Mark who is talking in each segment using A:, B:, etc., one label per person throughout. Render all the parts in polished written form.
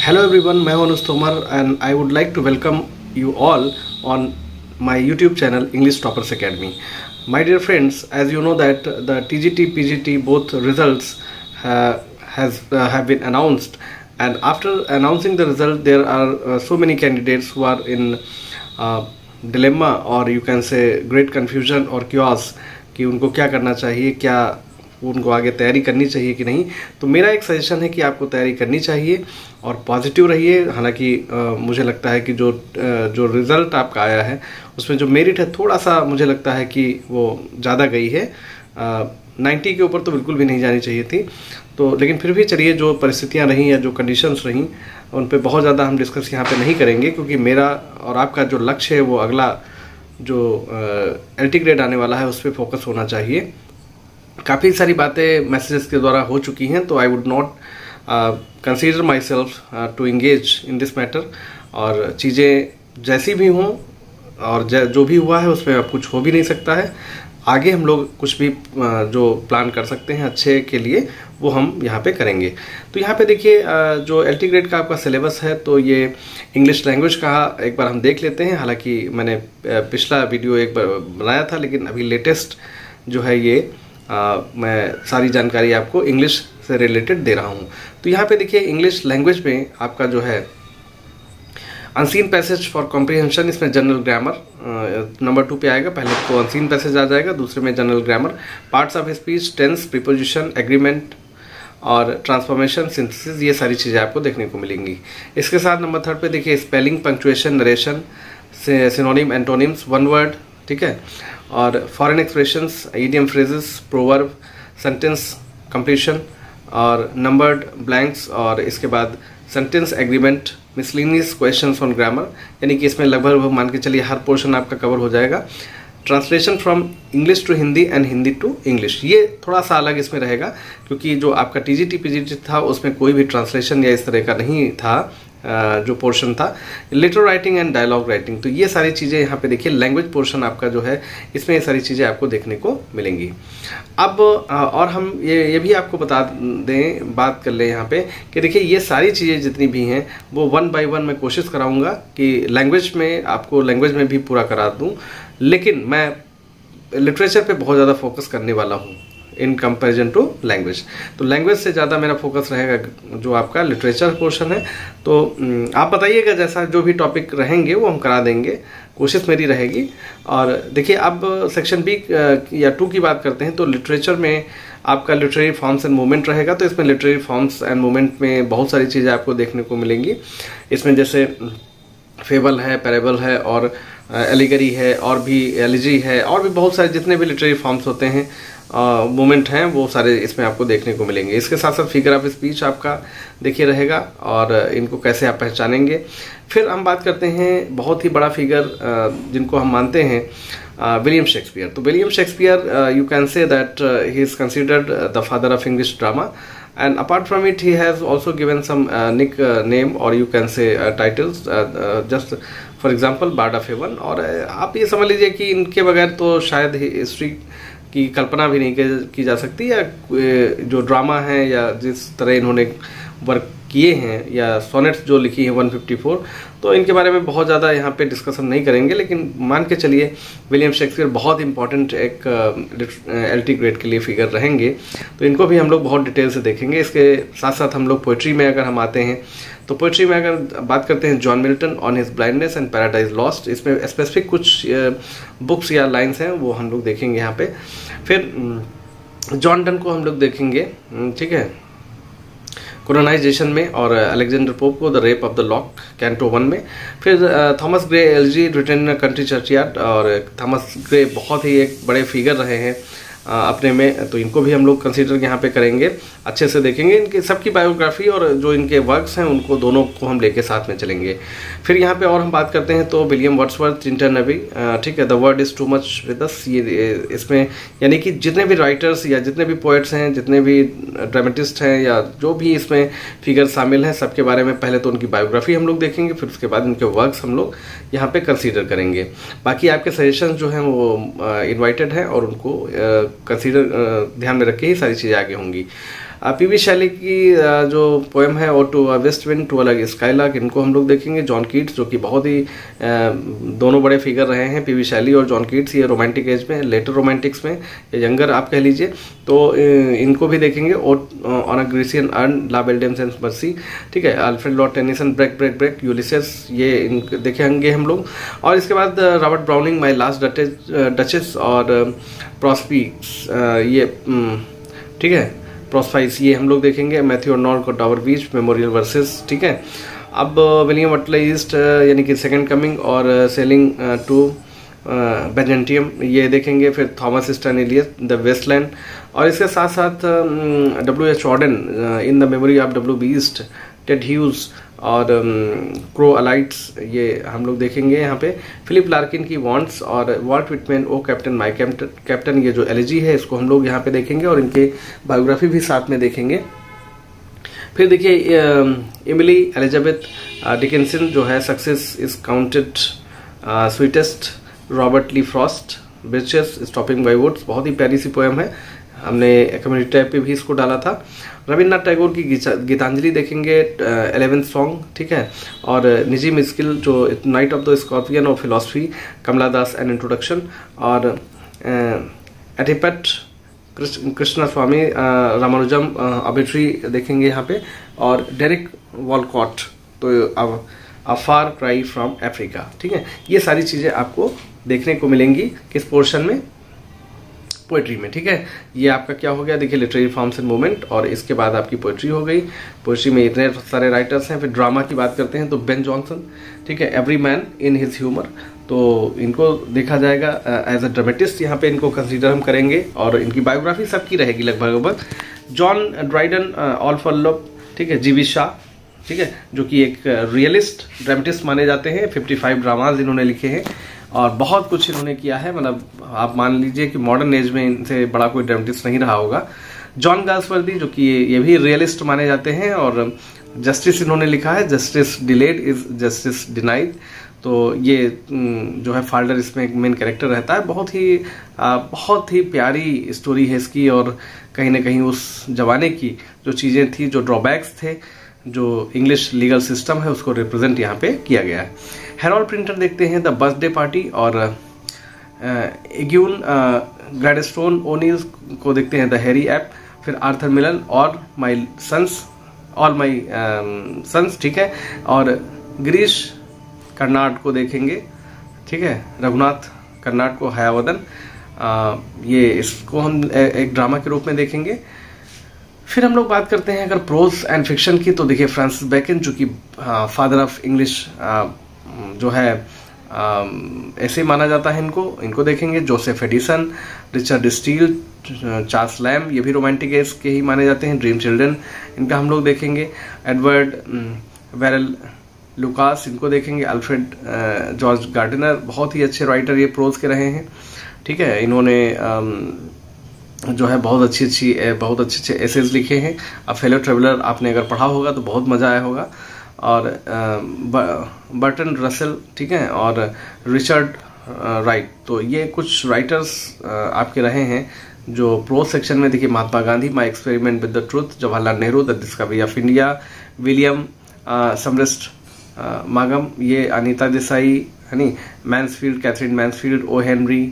A: Hello everyone, मैं हूं अनुज Tomar and I would like to welcome you all on my YouTube channel English Toppers Academy. My dear friends, as you know that the TGT, PGT both results have been announced, and after announcing the result there are so many candidates who are in dilemma or you can say great confusion or chaos कि उनको क्या करना चाहिए, क्या उनको आगे तैयारी करनी चाहिए कि नहीं। तो मेरा एक सजेशन है कि आपको तैयारी करनी चाहिए और पॉजिटिव रहिए। हालांकि मुझे लगता है कि जो रिज़ल्ट आपका आया है उसमें जो मेरिट है थोड़ा सा मुझे लगता है कि वो ज़्यादा गई है। 90 के ऊपर तो बिल्कुल भी नहीं जानी चाहिए थी। तो लेकिन फिर भी चलिए, जो परिस्थितियाँ रहीं या जो कंडीशंस रहीं उन पे बहुत ज़्यादा हम डिस्कस यहाँ पे नहीं करेंगे, क्योंकि मेरा और आपका जो लक्ष्य है वो अगला जो LT ग्रेड आने वाला है उस पर फोकस होना चाहिए। काफ़ी सारी बातें मैसेजेस के द्वारा हो चुकी हैं, तो I would not consider myself to engage in this matter. और चीज़ें जैसी भी हों और जो भी हुआ है उसमें अब कुछ हो भी नहीं सकता है। आगे हम लोग कुछ भी जो प्लान कर सकते हैं अच्छे के लिए वो हम यहाँ पे करेंगे। तो यहाँ पे देखिए, जो LT ग्रेड का आपका सिलेबस है तो ये इंग्लिश लैंग्वेज का एक बार हम देख लेते हैं। हालांकि मैंने पिछला वीडियो एक बार बनाया था, लेकिन अभी लेटेस्ट जो है ये मैं सारी जानकारी आपको इंग्लिश से रिलेटेड दे रहा हूँ। तो यहाँ पे देखिए, इंग्लिश लैंग्वेज में आपका जो है अनसीन पैसेज फॉर कॉम्प्रिहेंशन, इसमें जनरल ग्रामर नंबर 2 पे आएगा। पहले तो अनसीन पैसेज आ जाएगा, दूसरे में general grammar, parts of speech, tense, preposition, agreement और ट्रांसफॉर्मेशन, सिंथेसिस, ये सारी चीज़ें आपको देखने को मिलेंगी। इसके साथ नंबर 3 पे देखिए spelling, punctuation, narration, synonym, antonyms, one word, ठीक है, और foreign expressions, idiom phrases, proverb, sentence completion और नंबर्ड ब्लैंक्स, और इसके बाद sentence agreement, miscellaneous questions on grammar, यानी कि इसमें लगभग मान के चलिए हर पोर्शन आपका कवर हो जाएगा। Translation from English to Hindi and Hindi to English, ये थोड़ा सा अलग इसमें रहेगा, क्योंकि जो आपका TGT PGT था उसमें कोई भी ट्रांसलेशन या इस तरह का नहीं था जो पोर्शन था। Letter writing and dialogue writing, तो ये सारी चीज़ें यहाँ पे देखिए लैंग्वेज पोर्शन आपका जो है इसमें ये सारी चीज़ें आपको देखने को मिलेंगी। अब और हम ये भी आपको बता दें, बात कर ले यहाँ पे कि देखिए ये सारी चीज़ें जितनी भी हैं वो 1 बाय 1 मैं कोशिश कराऊंगा कि लैंग्वेज में आपको लैंग्वेज में भी पूरा करा दूँ, लेकिन मैं लिटरेचर पे बहुत ज़्यादा फोकस करने वाला हूँ इन कंपैरिजन टू लैंग्वेज। तो लैंग्वेज से ज़्यादा मेरा फोकस रहेगा जो आपका लिटरेचर पोर्शन है। तो आप बताइएगा, जैसा जो भी टॉपिक रहेंगे वो हम करा देंगे, कोशिश मेरी रहेगी। और देखिए अब सेक्शन B या 2 की बात करते हैं, तो लिटरेचर में आपका लिटरेरी फॉर्म्स एंड मूवमेंट रहेगा। तो इसमें लिटरेरी फॉर्म्स एंड मूवमेंट में बहुत सारी चीज़ें आपको देखने को मिलेंगी। इसमें जैसे फेबल है, पैरेबल है और एलिगरी है और भी एलिजी है और भी बहुत सारे जितने भी लिटरेरी फॉर्म्स होते हैं मोमेंट हैं वो सारे इसमें आपको देखने को मिलेंगे। इसके साथ साथ फिगर ऑफ स्पीच आपका देखिए रहेगा और इनको कैसे आप पहचानेंगे। फिर हम बात करते हैं बहुत ही बड़ा फिगर जिनको हम मानते हैं विलियम शेक्सपियर। तो William Shakespeare you can say that he is considered the father of English drama, and apart from it he has also given some nickname or you can say titles, just for example Bard of Avon। और आप ये समझ लीजिए कि इनके बगैर तो शायद हिस्ट्री की कल्पना भी नहीं की जा सकती, या जो ड्रामा है या जिस तरह इन्होंने वर्क किए हैं या सोनेट्स जो लिखी हैं 154, तो इनके बारे में बहुत ज़्यादा यहाँ पे डिस्कशन नहीं करेंगे। लेकिन मान के चलिए विलियम शेक्सपियर बहुत इंपॉर्टेंट एक LT ग्रेड के लिए फिगर रहेंगे, तो इनको भी हम लोग बहुत डिटेल से देखेंगे। इसके साथ साथ हम लोग पोइट्री में अगर हम आते हैं तो पोइट्री में अगर बात करते हैं John Milton on his blindness and paradise lost, इसमें स्पेसिफिक कुछ बुक्स या लाइन्स हैं वो हम लोग देखेंगे यहाँ पे। फिर जॉन डन को हम लोग देखेंगे, ठीक है, कोलोनाइजेशन में, और अलेक्जेंडर पोप को the rape of the lock canto 1 में। फिर Thomas Gray LG return country churchyard, और थॉमस ग्रे बहुत ही एक बड़े फिगर रहे हैं अपने में, तो इनको भी हम लोग कंसीडर यहाँ पे करेंगे, अच्छे से देखेंगे इनके सबकी बायोग्राफी और जो इनके वर्क्स हैं उनको दोनों को हम लेके साथ में चलेंगे। फिर यहाँ पे और हम बात करते हैं तो विलियम वर्ड्सवर्थ, चिंटन नबी, ठीक है, the word is too much with us, ये इसमें यानी कि जितने भी राइटर्स या जितने भी पोइट्स हैं, जितने भी ड्रामेटिस्ट हैं या जो भी इसमें फिगर शामिल हैं, सबके बारे में पहले तो उनकी बायोग्राफी हम लोग देखेंगे, फिर उसके बाद इनके वर्क्स हम लोग यहाँ पे कंसीडर करेंगे। बाकी आपके सजेशन जो हैं वो इन्वाइटेड हैं और उनको कंसीडर ध्यान में रख के ही सारी चीज़ें आगे होंगी। पीवी शैली की जो पोएम है और टू वेस्ट विंड टू अलग स्काईलार्क, इनको हम लोग देखेंगे। जॉन कीट्स जो कि बहुत ही दोनों बड़े फिगर रहे हैं, पीवी शैली और जॉन कीट्स, ये रोमांटिक एज में, लेटर रोमांटिक्स में, या यंगर आप कह लीजिए, तो इनको भी देखेंगे। और on a Grecian urn, la belle dames and merci, ठीक है। Alfred Lord Tennyson, break break break, Ulysses, ये देखेंगे हम लोग। और इसके बाद Robert Browning, my last duchess, और प्रॉस्पिक्स, ये ठीक है, प्रोस्पाइस, ये हम लोग देखेंगे। मैथ्यू अर्नोल्ड को डावर बीच, मेमोरियल वर्सेस, ठीक है। अब विलियम बटलर ईस्ट यानी कि सेकंड कमिंग, और सेलिंग टू बेजेंटियम, ये देखेंगे। फिर Thomas Stearns Eliot, the Wasteland, और इसके साथ साथ W.H. Auden, in the memory of W.B. ईस्ट, टेड ह्यूज, और क्रो अलाइट्स, ये हम लोग देखेंगे यहाँ पे। फिलिप लार्किन की वॉन्ट्स, और Walt Whitman, O Captain my Captain, ये जो एलिजी है इसको हम लोग यहाँ पे देखेंगे, और इनके बायोग्राफी भी साथ में देखेंगे। फिर देखिए एमिली एलिजाबेथ डिकिंसन जो है, success is counted sweetest, Robert Lee Frost, Birches, stopping by woods, बहुत ही प्यारी सी पोएम है, हमने कम्युनिटी टैब पे भी इसको डाला था। रविन्द्रनाथ टैगोर की गीतांजलि देखेंगे, 11th सॉन्ग, ठीक है। और निजी मिस्किल जो नाइट ऑफ द स्कॉर्पियन और philosophy, Kamala Das an introduction, और एटिपट कृष्णा स्वामी रामानुजम आर्बिट्री देखेंगे यहाँ पे, और डेरिक वॉलकॉट, तो a far cry from Africa, ठीक है। ये सारी चीजें आपको देखने को मिलेंगी किस पोर्शन में, पोएट्री में, ठीक है। ये आपका क्या हो गया, देखिए लिटरेरी फॉर्म्स एंड मूवमेंट, और इसके बाद आपकी पोएट्री हो गई। पोएट्री में इतने सारे राइटर्स हैं। फिर ड्रामा की बात करते हैं तो बेन जॉनसन, ठीक है, every man in his humour, तो इनको देखा जाएगा एज अ ड्रामेटिस्ट, यहाँ पे इनको कंसीडर हम करेंगे, और इनकी बायोग्राफी सबकी रहेगी लगभग। John Dryden, all for love, ठीक है। जीवी शाह, ठीक है, जो कि एक रियलिस्ट ड्रामेटिस्ट माने जाते हैं। 55 ड्रामाज इन्होंने लिखे हैं, और बहुत कुछ इन्होंने किया है, मतलब आप मान लीजिए कि मॉडर्न एज में इनसे बड़ा कोई ड्रामेटिस्ट नहीं रहा होगा। जॉन गाल्सवर्दी, जो कि ये भी रियलिस्ट माने जाते हैं, और जस्टिस इन्होंने लिखा है, justice delayed is justice denied, तो ये जो है फाल्डर इसमें एक मेन कैरेक्टर रहता है। बहुत ही प्यारी स्टोरी है इसकी, और कहीं ना कहीं उस जमाने की जो चीज़ें थी, जो ड्रॉबैक्स थे, जो इंग्लिश लीगल सिस्टम है, उसको रिप्रेजेंट यहाँ पे किया गया है। हेरोल्ड प्रिंटर देखते हैं, द बर्थडे पार्टी, और एग्यून ग्लैडस्टोन ओनील को देखते हैं, द हैरी ऐप। फिर आर्थर मिलन, और माई सन्स, ऑल माई सन्स, ठीक है। और गिरीश कर्नाड को देखेंगे, ठीक है, रघुनाथ कर्नाड को, हयावदन, ये इसको हम एक ड्रामा के रूप में देखेंगे। फिर हम लोग बात करते हैं अगर प्रोज एंड फिक्शन की, तो देखिए फ्रांसिस बेकन, जो कि फादर ऑफ इंग्लिश जो है ऐसे माना जाता है, इनको देखेंगे। Joseph Addison, Richard Steele, Charles lamb, ये भी रोमांटिक एज के ही माने जाते हैं। ड्रीम चिल्ड्रन, इनका हम लोग देखेंगे। एडवर्ड वेरल लुकास, इनको देखेंगे। अल्फ्रेड जॉर्ज गार्डनर, बहुत ही अच्छे राइटर ये प्रोज के रहे हैं, ठीक है। इन्होंने जो है बहुत अच्छे एसेज लिखे हैं। अब फेलो ट्रेवलर आपने अगर पढ़ा होगा तो बहुत मजा आया होगा। और बर्टन रसेल, ठीक है, और रिचर्ड राइट, तो ये कुछ राइटर्स आपके रहे हैं जो प्रोज सेक्शन में। देखिए Mahatma Gandhi, my experiment with the truth, Jawaharlal Nehru, the discovery of India, William Somerset मागम, ये अनीता देसाई, है नी, Mansfield, Katherine Mansfield, O Henry,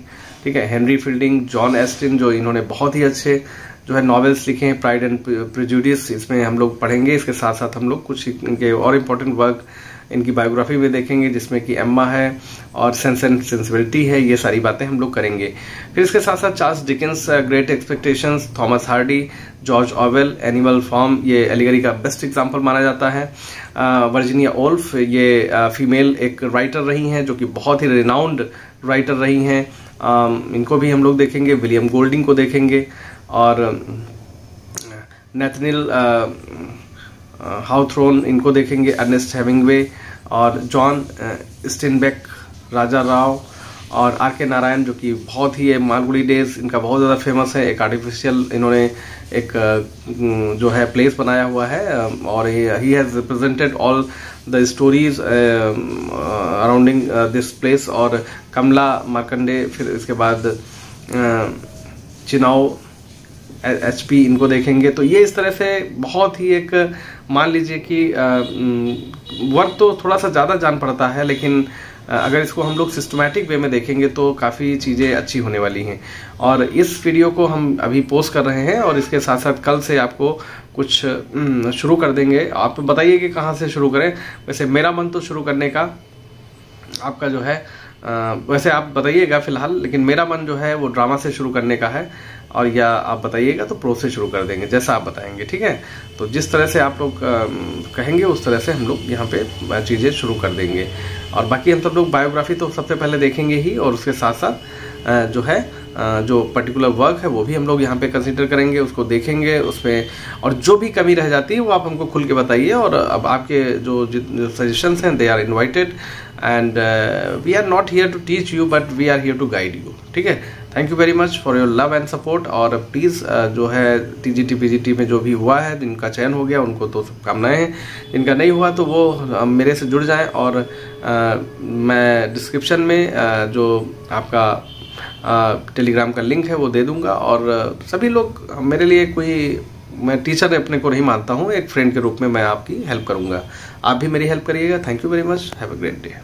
A: ठीक है, हेनरी फील्डिंग, जॉन एस्टिन, जो इन्होंने बहुत ही अच्छे जो है नॉवेल्स लिखे हैं। प्राइड एंड प्रेजुडिस, इसमें हम लोग पढ़ेंगे। इसके साथ साथ हम लोग कुछ इनके और इम्पोर्टेंट वर्क इनकी बायोग्राफी में देखेंगे, जिसमें कि एम्मा है और सेंस एंड सेंसिबिलिटी है, ये सारी बातें हम लोग करेंगे। फिर इसके साथ साथ Charles Dickens, great expectations, Thomas Hardy, George Orwell, animal farm, ये एलिगरी का बेस्ट एग्जाम्पल माना जाता है। वर्जीनिया वुल्फ, ये फीमेल एक राइटर रही हैं जो कि बहुत ही रिनाउंड राइटर रही हैं, इनको भी हम लोग देखेंगे। विलियम गोल्डिंग को देखेंगे, और नेथनिल हाउथ्रोन, इनको देखेंगे। अर्नेस्ट हेमिंगवे, और जॉन स्टिनबेक, राजा राव, और आर के नारायण, जो कि बहुत ही मालगुडी डेज इनका बहुत ज़्यादा फेमस है। एक आर्टिफिशियल इन्होंने एक जो है प्लेस बनाया हुआ है, और he has represented all the stories अराउंडिंग this place. और कमला मार्कंडे, फिर इसके बाद चिनाव HP इनको देखेंगे। तो ये इस तरह से बहुत ही एक मान लीजिए कि वर्क तो थोड़ा सा ज़्यादा जान पड़ता है, लेकिन अगर इसको हम लोग सिस्टमैटिक वे में देखेंगे तो काफ़ी चीज़ें अच्छी होने वाली हैं। और इस वीडियो को हम अभी पोस्ट कर रहे हैं और इसके साथ साथ कल से आपको कुछ शुरू कर देंगे। आप बताइए कि कहाँ से शुरू करें। वैसे मेरा मन तो शुरू करने का आपका जो है वैसे आप बताइएगा फिलहाल, लेकिन मेरा मन जो है वो ड्रामा से शुरू करने का है, और या आप बताइएगा तो प्रो से शुरू कर देंगे, जैसा आप बताएंगे, ठीक है। तो जिस तरह से आप लोग कहेंगे उस तरह से हम लोग यहाँ पे चीज़ें शुरू कर देंगे। और बाकी हम सब लोग बायोग्राफी तो सबसे पहले देखेंगे ही, और उसके साथ साथ जो है जो पर्टिकुलर वर्क है वो भी हम लोग यहाँ पे कंसीडर करेंगे, उसको देखेंगे उसमें, और जो भी कमी रह जाती है वो आप हमको खुल के बताइए। और अब आपके जो सजेशंस हैं they are invited, and we are not here to teach you but we are here to guide you, ठीक है। Thank you very much for your love and support. और प्लीज़ जो है TGT PGT में जो भी हुआ है, जिनका चयन हो गया उनको तो शुभकामनाएं हैं, जिनका नहीं हुआ तो वो मेरे से जुड़ जाएं। और मैं डिस्क्रिप्शन में जो आपका टेलीग्राम का लिंक है वो दे दूंगा। और सभी लोग मेरे लिए कोई, मैं टीचर अपने को नहीं मानता हूँ, एक फ्रेंड के रूप में मैं आपकी हेल्प करूँगा, आप भी मेरी हेल्प करिएगा। Thank you very much, have a great day.